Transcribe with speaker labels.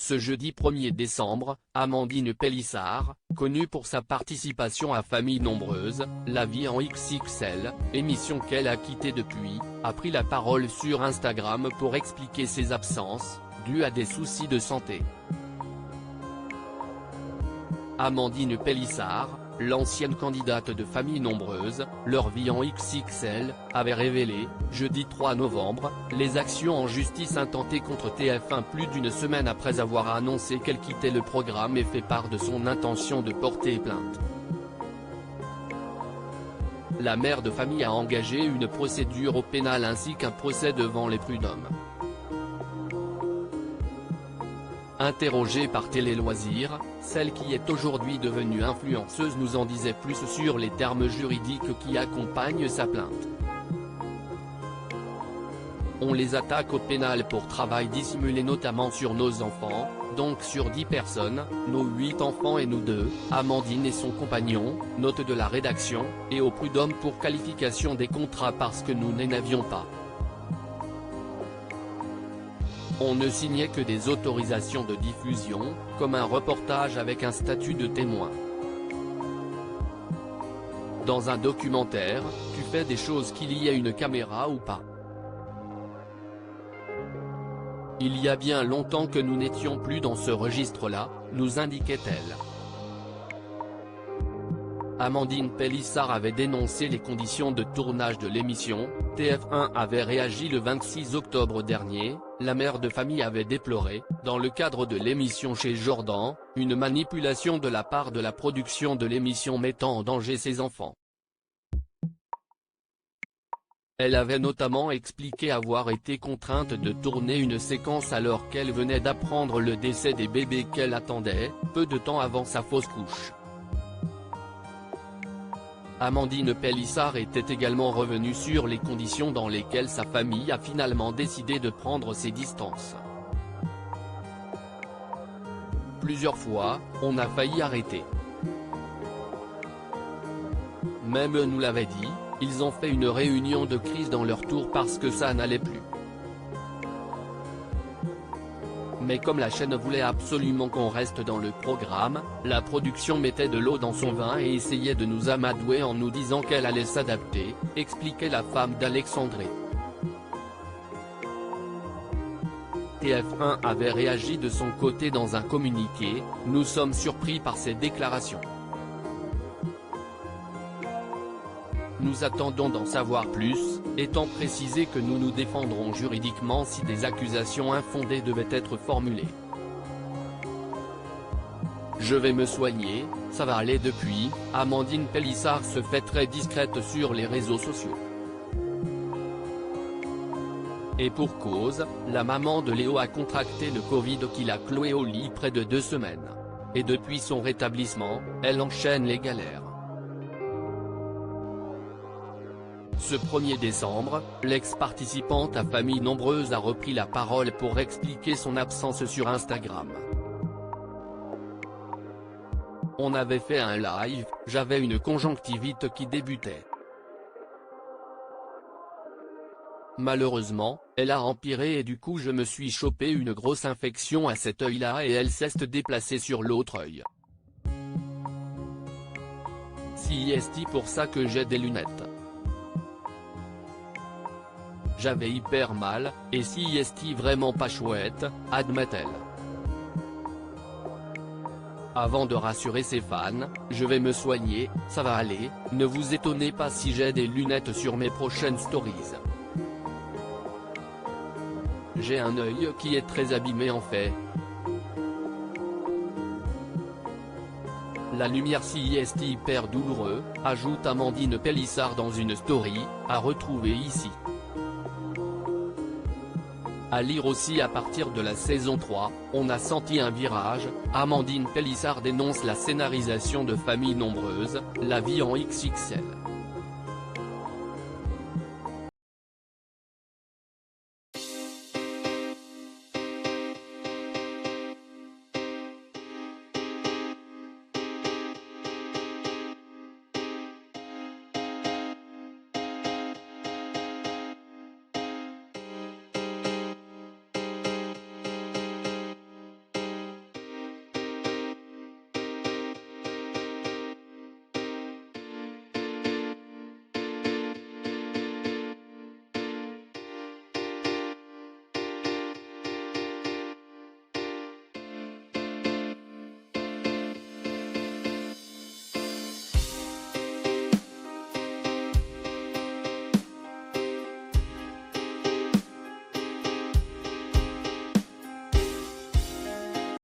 Speaker 1: Ce jeudi 1er décembre, Amandine Pélissard, connue pour sa participation à Famille Nombreuse, La Vie en XXL, émission qu'elle a quittée depuis, a pris la parole sur Instagram pour expliquer ses absences, dues à des soucis de santé. Amandine Pélissard, l'ancienne candidate de Famille Nombreuse, Leur Vie en XXL, avait révélé, jeudi 3 novembre, les actions en justice intentées contre TF1 plus d'une semaine après avoir annoncé qu'elle quittait le programme et fait part de son intention de porter plainte. La mère de famille a engagé une procédure au pénal ainsi qu'un procès devant les prud'hommes. Interrogée par Télé Loisirs, celle qui est aujourd'hui devenue influenceuse nous en disait plus sur les termes juridiques qui accompagnent sa plainte. On les attaque au pénal pour travail dissimulé notamment sur nos enfants, donc sur 10 personnes, nos 8 enfants et nous 2, Amandine et son compagnon, note de la rédaction, et au prud'homme pour qualification des contrats parce que nous n'en avions pas. On ne signait que des autorisations de diffusion, comme un reportage avec un statut de témoin. Dans un documentaire, tu fais des choses qu'il y ait une caméra ou pas. Il y a bien longtemps que nous n'étions plus dans ce registre-là, nous indiquait-elle. Amandine Pélissard avait dénoncé les conditions de tournage de l'émission, TF1 avait réagi le 26 octobre dernier, la mère de famille avait déploré, dans le cadre de l'émission chez Jordan, une manipulation de la part de la production de l'émission mettant en danger ses enfants. Elle avait notamment expliqué avoir été contrainte de tourner une séquence alors qu'elle venait d'apprendre le décès des bébés qu'elle attendait, peu de temps avant sa fausse couche. Amandine Pélissard était également revenue sur les conditions dans lesquelles sa famille a finalement décidé de prendre ses distances. Plusieurs fois, on a failli arrêter. Même eux nous l'avaient dit, ils ont fait une réunion de crise dans leur tour parce que ça n'allait plus. Mais comme la chaîne voulait absolument qu'on reste dans le programme, la production mettait de l'eau dans son vin et essayait de nous amadouer en nous disant qu'elle allait s'adapter, expliquait la femme d'Alexandré. TF1 avait réagi de son côté dans un communiqué, « Nous sommes surpris par ces déclarations. Nous attendons d'en savoir plus, étant précisé que nous nous défendrons juridiquement si des accusations infondées devaient être formulées. Je vais me soigner, ça va aller depuis », Amandine Pélissard se fait très discrète sur les réseaux sociaux. Et pour cause, la maman de Léo a contracté le Covid qui l'a cloué au lit près de 2 semaines. Et depuis son rétablissement, elle enchaîne les galères. Ce 1er décembre, l'ex-participante à Famille Nombreuse a repris la parole pour expliquer son absence sur Instagram. On avait fait un live, j'avais une conjonctivite qui débutait. Malheureusement, elle a empiré et du coup je me suis chopé une grosse infection à cet œil-là et elle s'est déplacée sur l'autre œil. C'est pour ça que j'ai des lunettes. J'avais hyper mal, et c'est vraiment pas chouette, admet-elle. Avant de rassurer ses fans, je vais me soigner, ça va aller, ne vous étonnez pas si j'ai des lunettes sur mes prochaines stories. J'ai un œil qui est très abîmé en fait. La lumière c'est hyper douloureux, ajoute Amandine Pélissard dans une story, à retrouver ici. À lire aussi à partir de la saison 3, on a senti un virage, Amandine Pélissard dénonce la scénarisation de Famille Nombreuse, La Vie en XXL.